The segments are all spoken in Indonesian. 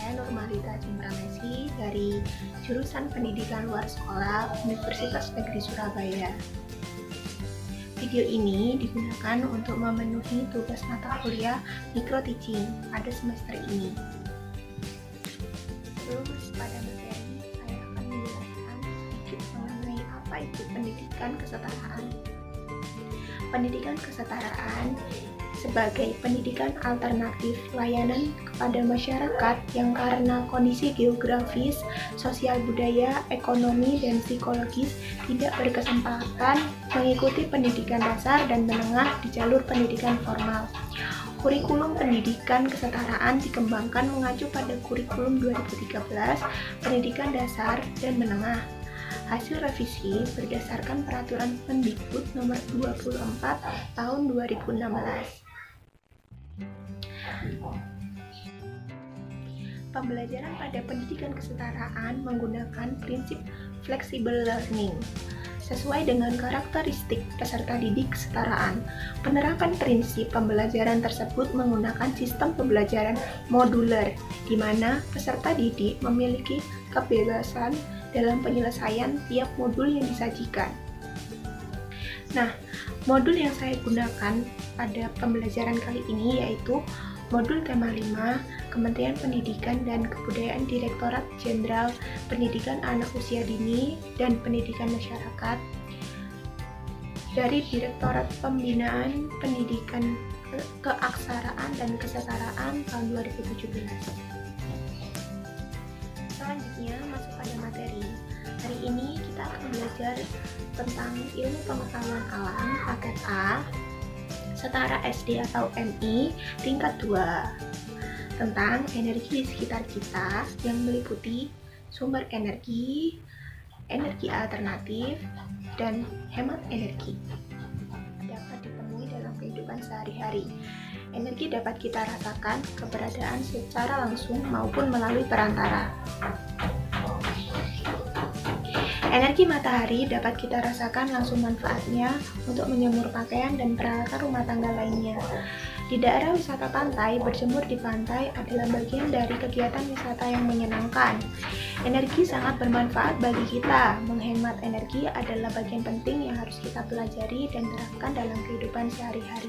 Saya Nurmalita Cimramesi dari jurusan Pendidikan Luar Sekolah Universitas Negeri Surabaya. Video ini digunakan untuk memenuhi tugas mata kuliah Micro Teaching pada semester ini. Sebelum masuk pada materi, saya akan menjelaskan sedikit mengenai apa itu pendidikan kesetaraan. Pendidikan kesetaraan sebagai pendidikan alternatif layanan kepada masyarakat yang karena kondisi geografis, sosial budaya, ekonomi, dan psikologis tidak berkesempatan mengikuti pendidikan dasar dan menengah di jalur pendidikan formal. Kurikulum pendidikan kesetaraan dikembangkan mengacu pada kurikulum 2013 pendidikan dasar dan menengah. Hasil revisi berdasarkan peraturan Mendikbud nomor 24 tahun 2016. Pembelajaran pada pendidikan kesetaraan menggunakan prinsip flexible learning. Sesuai dengan karakteristik peserta didik kesetaraan, penerapan prinsip pembelajaran tersebut menggunakan sistem pembelajaran modular, di mana peserta didik memiliki kebebasan dalam penyelesaian tiap modul yang disajikan. Nah, modul yang saya gunakan pada pembelajaran kali ini yaitu modul tema 5 Kementerian Pendidikan dan Kebudayaan Direktorat Jenderal Pendidikan Anak Usia Dini dan Pendidikan Masyarakat dari Direktorat Pembinaan Pendidikan Keaksaraan dan Kesetaraan tahun 2017. Selanjutnya masuk pada materi. Hari ini kita akan belajar tentang ilmu pengetahuan alam paket A setara SD atau MI tingkat 2 tentang energi di sekitar kita yang meliputi sumber energi, energi alternatif, dan hemat energi. Dapat ditemui dalam kehidupan sehari-hari. Energi dapat kita rasakan keberadaan secara langsung maupun melalui perantara. Energi matahari dapat kita rasakan langsung manfaatnya untuk menjemur pakaian dan peralatan rumah tangga lainnya. Di daerah wisata pantai, berjemur di pantai adalah bagian dari kegiatan wisata yang menyenangkan. Energi sangat bermanfaat bagi kita. Menghemat energi adalah bagian penting yang harus kita pelajari dan terapkan dalam kehidupan sehari-hari.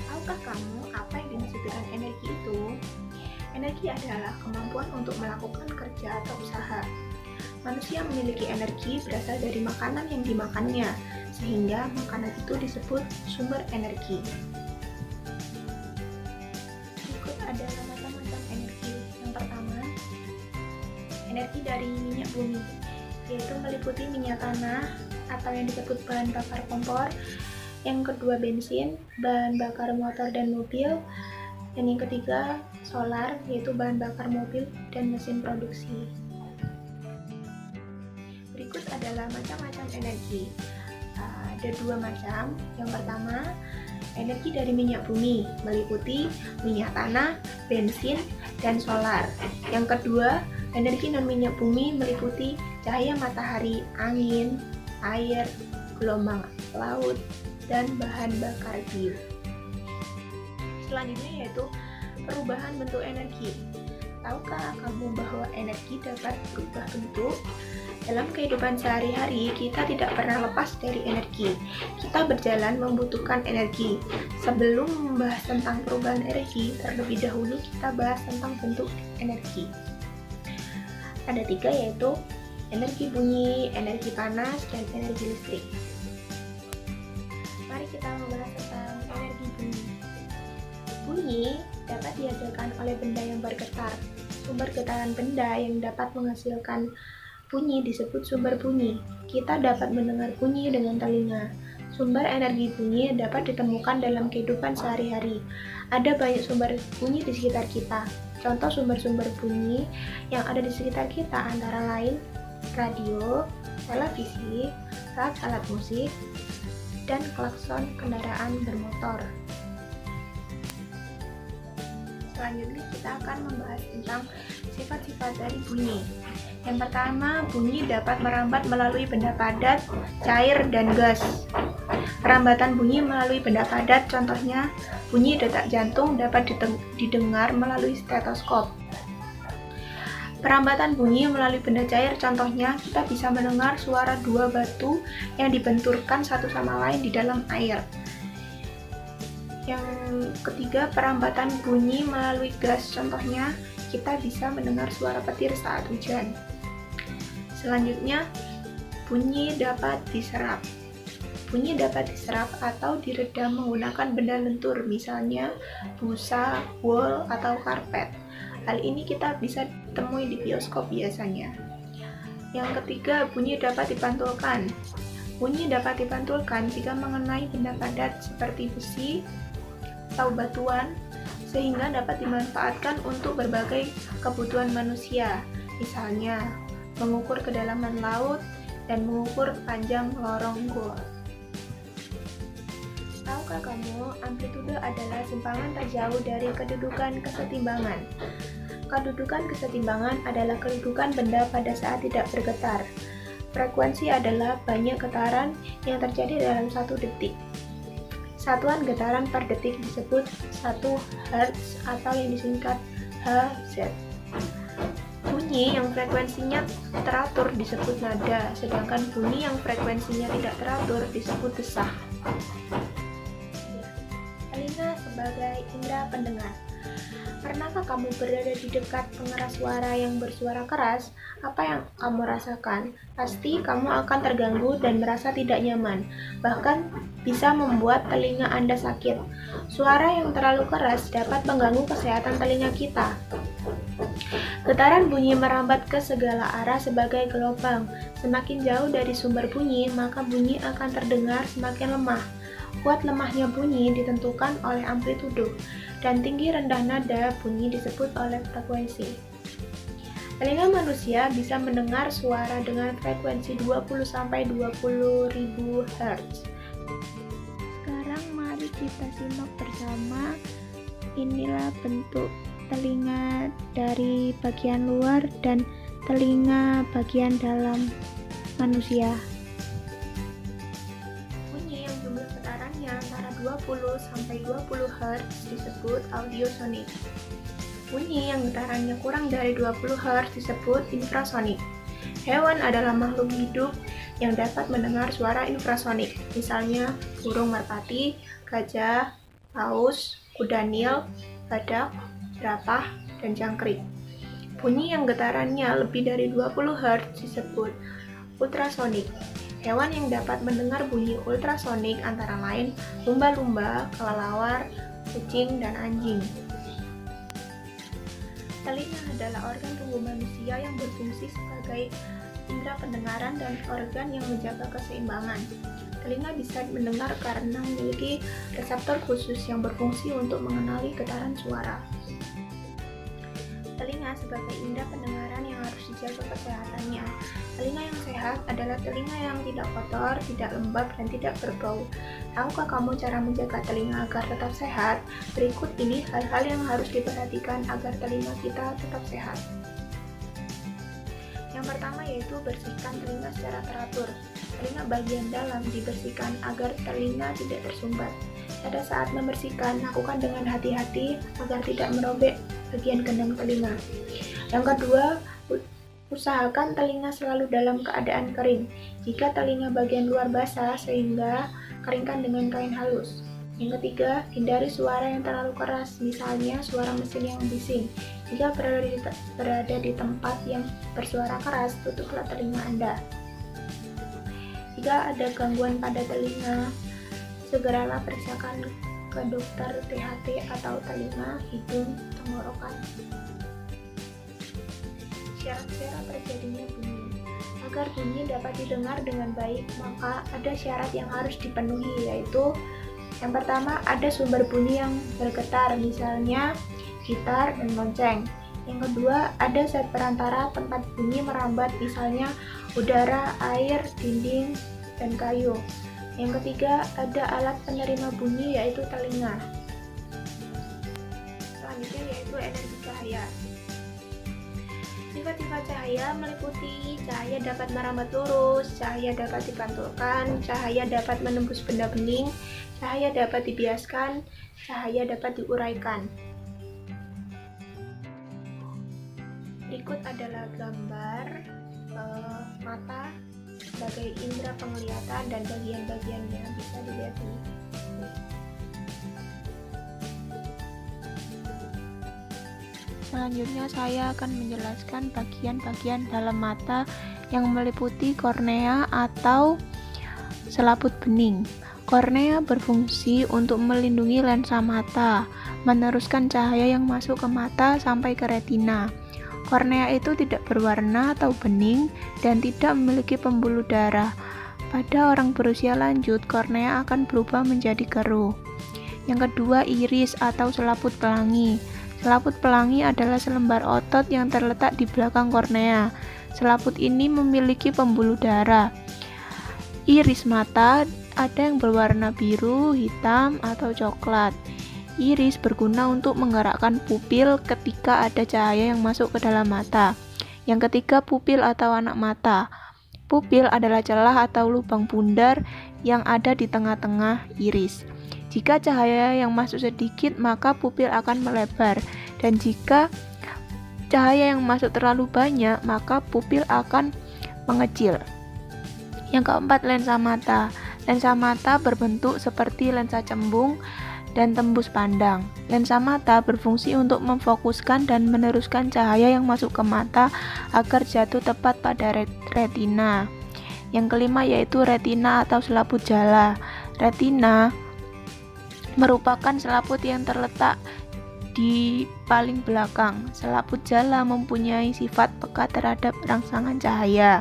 Tahukah kamu apa yang dimaksud dengan energi itu? Energi adalah kemampuan untuk melakukan kerja atau usaha. Manusia memiliki energi berasal dari makanan yang dimakannya, sehingga makanan itu disebut sumber energi. Berikut adalah macam-macam energi. Yang pertama, energi dari minyak bumi, yaitu meliputi minyak tanah atau yang disebut bahan bakar kompor. Yang kedua, bensin, bahan bakar motor dan mobil. Dan yang ketiga, solar, yaitu bahan bakar mobil dan mesin produksi. Berikut adalah macam-macam energi. Ada dua macam. Yang pertama, energi dari minyak bumi, meliputi minyak tanah, bensin, dan solar. Yang kedua, energi non-minyak bumi meliputi cahaya matahari, angin, air, gelombang laut, dan bahan bakar bio. Selanjutnya yaitu perubahan bentuk energi. Tahukah kamu bahwa energi dapat berubah bentuk? Dalam kehidupan sehari-hari, kita tidak pernah lepas dari energi. Kita berjalan membutuhkan energi. Sebelum membahas tentang perubahan energi, terlebih dahulu kita bahas tentang bentuk energi. Ada tiga, yaitu energi bunyi, energi panas, dan energi listrik. Mari kita membahas tentang energi bunyi. Bunyi dapat dihasilkan oleh benda yang bergetar. Sumber getaran benda yang dapat menghasilkan bunyi disebut sumber bunyi. Kita dapat mendengar bunyi dengan telinga. Sumber energi bunyi dapat ditemukan dalam kehidupan sehari-hari. Ada banyak sumber bunyi di sekitar kita. Contoh sumber-sumber bunyi yang ada di sekitar kita antara lain radio, televisi, alat-alat musik, dan klakson kendaraan bermotor. Selanjutnya kita akan membahas tentang sifat-sifat dari bunyi. Yang pertama, bunyi dapat merambat melalui benda padat, cair, dan gas. Rambatan bunyi melalui benda padat, contohnya bunyi detak jantung dapat didengar melalui stetoskop. Perambatan bunyi melalui benda cair, contohnya kita bisa mendengar suara dua batu yang dibenturkan satu sama lain di dalam air. Yang ketiga, perambatan bunyi melalui gas, contohnya kita bisa mendengar suara petir saat hujan. Selanjutnya, bunyi dapat diserap. Bunyi dapat diserap atau diredam menggunakan benda lentur, misalnya busa, wol, atau karpet. Hal ini kita bisa temui di bioskop biasanya. Yang ketiga, bunyi dapat dipantulkan. Bunyi dapat dipantulkan jika mengenai benda padat seperti besi atau batuan, sehingga dapat dimanfaatkan untuk berbagai kebutuhan manusia, misalnya mengukur kedalaman laut dan mengukur panjang lorong gua. Tahukah kamu, amplitudo adalah simpangan terjauh dari kedudukan kesetimbangan. Kedudukan kesetimbangan adalah kedudukan benda pada saat tidak bergetar. Frekuensi adalah banyak getaran yang terjadi dalam 1 detik. Satuan getaran per detik disebut 1 Hz atau yang disingkat Hz. Bunyi yang frekuensinya teratur disebut nada, sedangkan bunyi yang frekuensinya tidak teratur disebut desah. Telinga sebagai indera pendengar. Pernahkah kamu berada di dekat pengeras suara yang bersuara keras? Apa yang kamu rasakan? Pasti kamu akan terganggu dan merasa tidak nyaman, bahkan bisa membuat telinga Anda sakit. Suara yang terlalu keras dapat mengganggu kesehatan telinga kita. Getaran bunyi merambat ke segala arah sebagai gelombang. Semakin jauh dari sumber bunyi, maka bunyi akan terdengar semakin lemah. Kuat lemahnya bunyi ditentukan oleh amplitudo, dan tinggi rendah nada bunyi disebut oleh frekuensi. Telinga manusia bisa mendengar suara dengan frekuensi 20-20.000 Hz. Sekarang mari kita simak bersama. Inilah bentuk telinga dari bagian luar dan telinga bagian dalam manusia. Bunyi yang jumlah getarannya antara 20-20 Hz disebut audiosonik. Bunyi yang getarannya kurang dari 20 Hz disebut infrasonik. Hewan adalah makhluk hidup yang dapat mendengar suara infrasonik, misalnya burung merpati, gajah, paus, kuda nil, badak, jerapah, dan jangkrik. Bunyi yang getarannya lebih dari 20 Hz disebut ultrasonik. Hewan yang dapat mendengar bunyi ultrasonik antara lain lumba-lumba, kelelawar, kucing, dan anjing. Telinga adalah organ tubuh manusia yang berfungsi sebagai indera pendengaran dan organ yang menjaga keseimbangan. Telinga bisa mendengar karena memiliki reseptor khusus yang berfungsi untuk mengenali getaran suara. Telinga sebagai indera pendengaran yang harus dijaga kesehatannya. Telinga yang sehat adalah telinga yang tidak kotor, tidak lembab, dan tidak berbau. Tahukah kamu cara menjaga telinga agar tetap sehat? Berikut ini hal-hal yang harus diperhatikan agar telinga kita tetap sehat. Yang pertama yaitu bersihkan telinga secara teratur. Telinga bagian dalam dibersihkan agar telinga tidak tersumbat. Pada saat membersihkan, lakukan dengan hati-hati agar tidak merobek bagian gendang telinga. Yang kedua, usahakan telinga selalu dalam keadaan kering. Jika telinga bagian luar basah, sehingga keringkan dengan kain halus. Yang ketiga, hindari suara yang terlalu keras, misalnya suara mesin yang bising. Jika berada di tempat yang bersuara keras, tutuplah telinga Anda. Jika ada gangguan pada telinga, segeralah periksakan ke dokter THT atau telinga, hidung, tenggorokan. Syarat-syarat terjadinya bunyi. Agar bunyi dapat didengar dengan baik, maka ada syarat yang harus dipenuhi, yaitu yang pertama, ada sumber bunyi yang bergetar, misalnya gitar dan lonceng. Yang kedua, ada zat perantara tempat bunyi merambat, misalnya udara, air, dinding, dan kayu. Yang ketiga, ada alat penerima bunyi, yaitu telinga. Selanjutnya yaitu energi cahaya. Sifat-sifat cahaya meliputi cahaya dapat merambat lurus, cahaya dapat dipantulkan, cahaya dapat menembus benda bening, cahaya dapat dibiaskan, cahaya dapat diuraikan. Berikut Berikut adalah gambar mata sebagai indera penglihatan dan bagian-bagiannya, bisa dilihat di sini. Selanjutnya saya akan menjelaskan bagian-bagian dalam mata yang meliputi kornea atau selaput bening. Kornea berfungsi untuk melindungi lensa mata, meneruskan cahaya yang masuk ke mata sampai ke retina. Kornea itu tidak berwarna atau bening dan tidak memiliki pembuluh darah. Pada orang berusia lanjut, kornea akan berubah menjadi keruh. Yang kedua, iris atau selaput pelangi. Selaput pelangi adalah selembar otot yang terletak di belakang kornea. Selaput ini memiliki pembuluh darah. Iris mata ada yang berwarna biru, hitam, atau coklat. Iris berguna untuk menggerakkan pupil ketika ada cahaya yang masuk ke dalam mata. Yang ketiga, pupil atau anak mata. Pupil adalah celah atau lubang bundar yang ada di tengah-tengah iris. Jika cahaya yang masuk sedikit, maka pupil akan melebar, dan jika cahaya yang masuk terlalu banyak, maka pupil akan mengecil. Yang keempat, lensa mata. Lensa mata berbentuk seperti lensa cembung dan tembus pandang. Lensa mata berfungsi untuk memfokuskan dan meneruskan cahaya yang masuk ke mata agar jatuh tepat pada retina. Yang kelima yaitu retina atau selaput jala. Retina merupakan selaput yang terletak di paling belakang. Selaput jala mempunyai sifat peka terhadap rangsangan cahaya.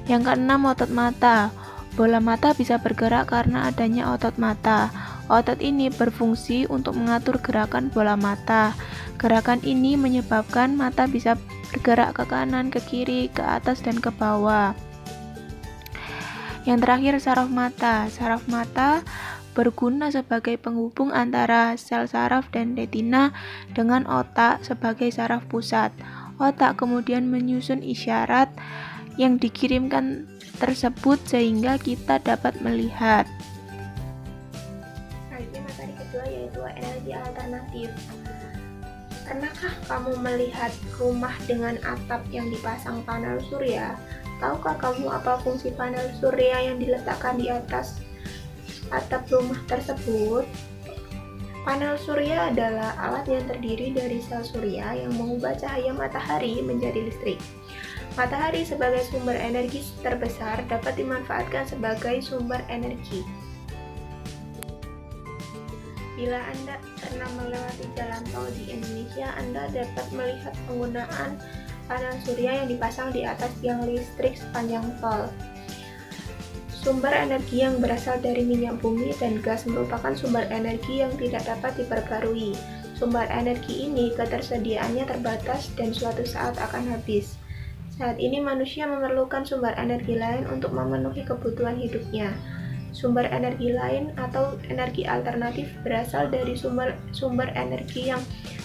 Yang keenam, otot mata. Bola mata bisa bergerak karena adanya otot mata. Otot ini berfungsi untuk mengatur gerakan bola mata. Gerakan ini menyebabkan mata bisa bergerak ke kanan, ke kiri, ke atas, dan ke bawah. Yang terakhir, saraf mata. Saraf mata berguna sebagai penghubung antara sel saraf dan retina dengan otak sebagai saraf pusat. Otak kemudian menyusun isyarat yang dikirimkan tersebut sehingga kita dapat melihat. Selanjutnya materi kedua yaitu energi alternatif. Pernahkah kamu melihat rumah dengan atap yang dipasang panel surya? Tahukah kamu apa fungsi panel surya yang diletakkan di atas atap rumah tersebut? Panel surya adalah alat yang terdiri dari sel surya yang mengubah cahaya matahari menjadi listrik. Matahari sebagai sumber energi terbesar dapat dimanfaatkan sebagai sumber energi. Bila Anda pernah melewati jalan tol di Indonesia, Anda dapat melihat penggunaan panel surya yang dipasang di atas tiang listrik sepanjang tol. Sumber energi yang berasal dari minyak bumi dan gas merupakan sumber energi yang tidak dapat diperbarui. Sumber energi ini ketersediaannya terbatas dan suatu saat akan habis. Saat ini manusia memerlukan sumber energi lain untuk memenuhi kebutuhan hidupnya. Sumber energi lain atau energi alternatif berasal dari sumber energi yang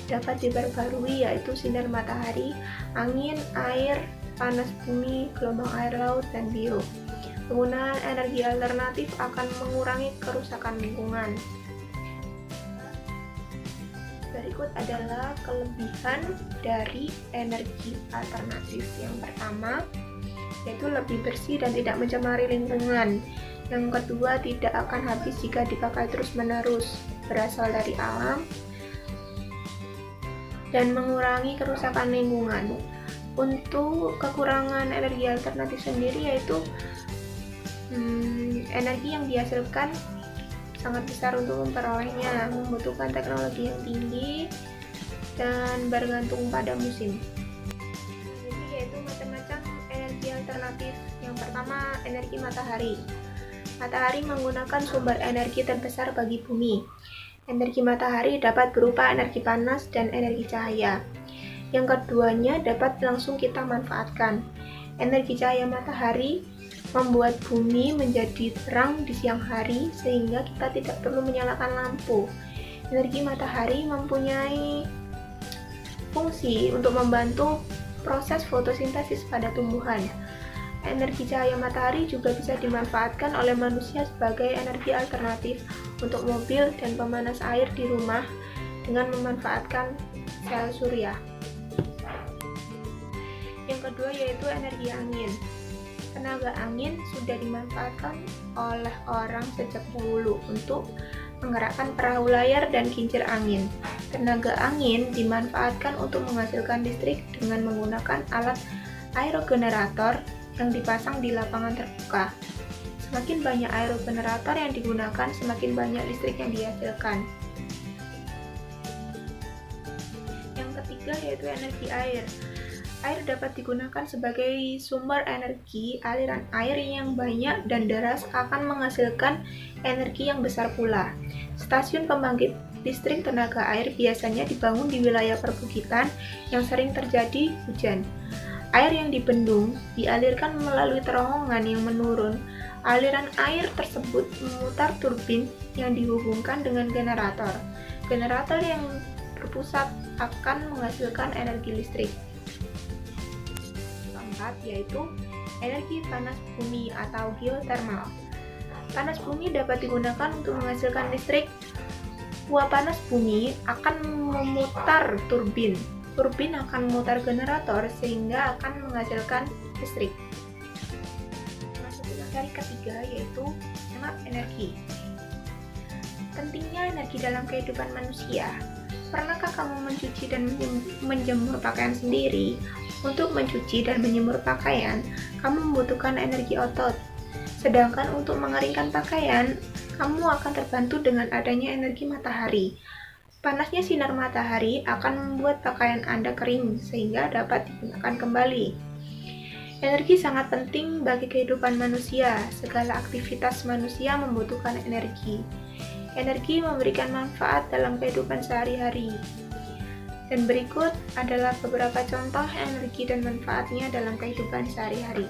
dapat diperbarui, yaitu sinar matahari, angin, air, panas bumi, gelombang air laut, dan biok. Penggunaan energi alternatif akan mengurangi kerusakan lingkungan. Berikut adalah kelebihan dari energi alternatif. Yang pertama, yaitu lebih bersih dan tidak mencemari lingkungan. Yang kedua, tidak akan habis jika dipakai terus-menerus, berasal dari alam, dan mengurangi kerusakan lingkungan. Untuk kekurangan energi alternatif sendiri yaitu energi yang dihasilkan sangat besar untuk memperolehnya, membutuhkan teknologi yang tinggi dan bergantung pada musim. Jadi yaitu macam-macam energi alternatif. Yang pertama, energi matahari. Matahari menggunakan sumber energi terbesar bagi bumi. Energi matahari dapat berupa energi panas dan energi cahaya. Yang keduanya dapat langsung kita manfaatkan. Energi cahaya matahari membuat bumi menjadi terang di siang hari sehingga kita tidak perlu menyalakan lampu. Energi matahari mempunyai fungsi untuk membantu proses fotosintesis pada tumbuhan. Energi cahaya matahari juga bisa dimanfaatkan oleh manusia sebagai energi alternatif untuk mobil dan pemanas air di rumah dengan memanfaatkan sel surya. kedua yaitu energi angin. Tenaga angin sudah dimanfaatkan oleh orang sejak dahulu untuk menggerakkan perahu layar dan kincir angin. Tenaga angin dimanfaatkan untuk menghasilkan listrik dengan menggunakan alat aerogenerator yang dipasang di lapangan terbuka. Semakin banyak aerogenerator yang digunakan, semakin banyak listrik yang dihasilkan. Yang ketiga yaitu energi air. Air dapat digunakan sebagai sumber energi. Aliran air yang banyak dan deras akan menghasilkan energi yang besar pula. Stasiun pembangkit listrik tenaga air biasanya dibangun di wilayah perbukitan yang sering terjadi hujan. Air yang dibendung dialirkan melalui terowongan yang menurun. Aliran air tersebut memutar turbin yang dihubungkan dengan generator. Generator yang berpusat akan menghasilkan energi listrik. Keempat yaitu energi panas bumi atau geothermal. Panas bumi dapat digunakan untuk menghasilkan listrik. Uap panas bumi akan memutar turbin. Turbin akan memutar generator sehingga akan menghasilkan listrik. Masuk ke materi ketiga yaitu hemat energi. Pentingnya energi dalam kehidupan manusia. Pernahkah kamu mencuci dan menjemur pakaian sendiri? Untuk mencuci dan menjemur pakaian, kamu membutuhkan energi otot. Sedangkan untuk mengeringkan pakaian, kamu akan terbantu dengan adanya energi matahari. Panasnya sinar matahari akan membuat pakaian Anda kering sehingga dapat digunakan kembali. Energi sangat penting bagi kehidupan manusia. Segala aktivitas manusia membutuhkan energi. Energi memberikan manfaat dalam kehidupan sehari-hari. Dan berikut adalah beberapa contoh energi dan manfaatnya dalam kehidupan sehari-hari.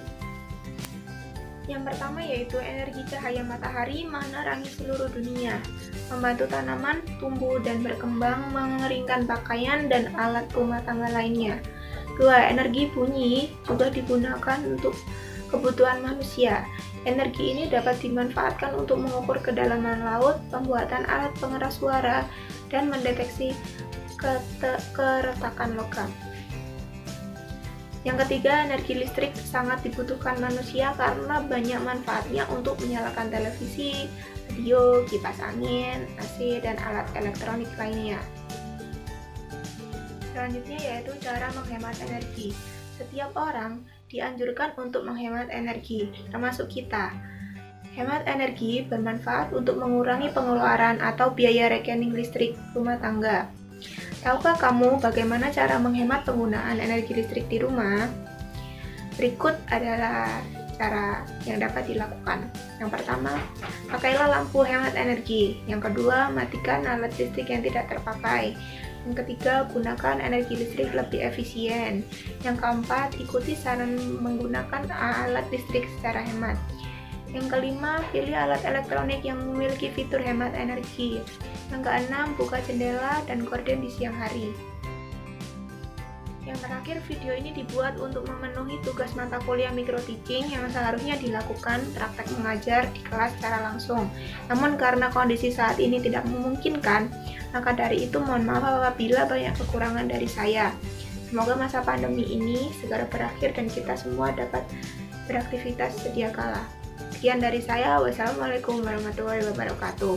Yang pertama yaitu energi cahaya matahari menerangi seluruh dunia, membantu tanaman tumbuh dan berkembang, mengeringkan pakaian dan alat rumah tangga lainnya. Dua, energi bunyi juga digunakan untuk kebutuhan manusia. Energi ini dapat dimanfaatkan untuk mengukur kedalaman laut, pembuatan alat pengeras suara, dan mendeteksi keretakan logam. Yang ketiga, energi listrik sangat dibutuhkan manusia karena banyak manfaatnya untuk menyalakan televisi, radio, kipas angin, AC, dan alat elektronik lainnya. Selanjutnya yaitu cara menghemat energi. Setiap orang dianjurkan untuk menghemat energi, termasuk kita. Hemat energi bermanfaat untuk mengurangi pengeluaran atau biaya rekening listrik rumah tangga. Tahukah kamu bagaimana cara menghemat penggunaan energi listrik di rumah? Berikut adalah cara yang dapat dilakukan. Yang pertama, pakailah lampu hemat energi. Yang kedua, matikan alat listrik yang tidak terpakai. Yang ketiga, gunakan energi listrik lebih efisien. Yang keempat, ikuti saran menggunakan alat listrik secara hemat. Yang kelima, pilih alat elektronik yang memiliki fitur hemat energi. Yang keenam, buka jendela dan gorden di siang hari. Yang terakhir, video ini dibuat untuk memenuhi tugas mata kuliah micro teaching yang seharusnya dilakukan praktek mengajar di kelas secara langsung. Namun karena kondisi saat ini tidak memungkinkan, maka dari itu mohon maaf apabila banyak kekurangan dari saya. Semoga masa pandemi ini segera berakhir dan kita semua dapat beraktivitas sedia kala. Sekian dari saya. Wassalamualaikum warahmatullahi wabarakatuh.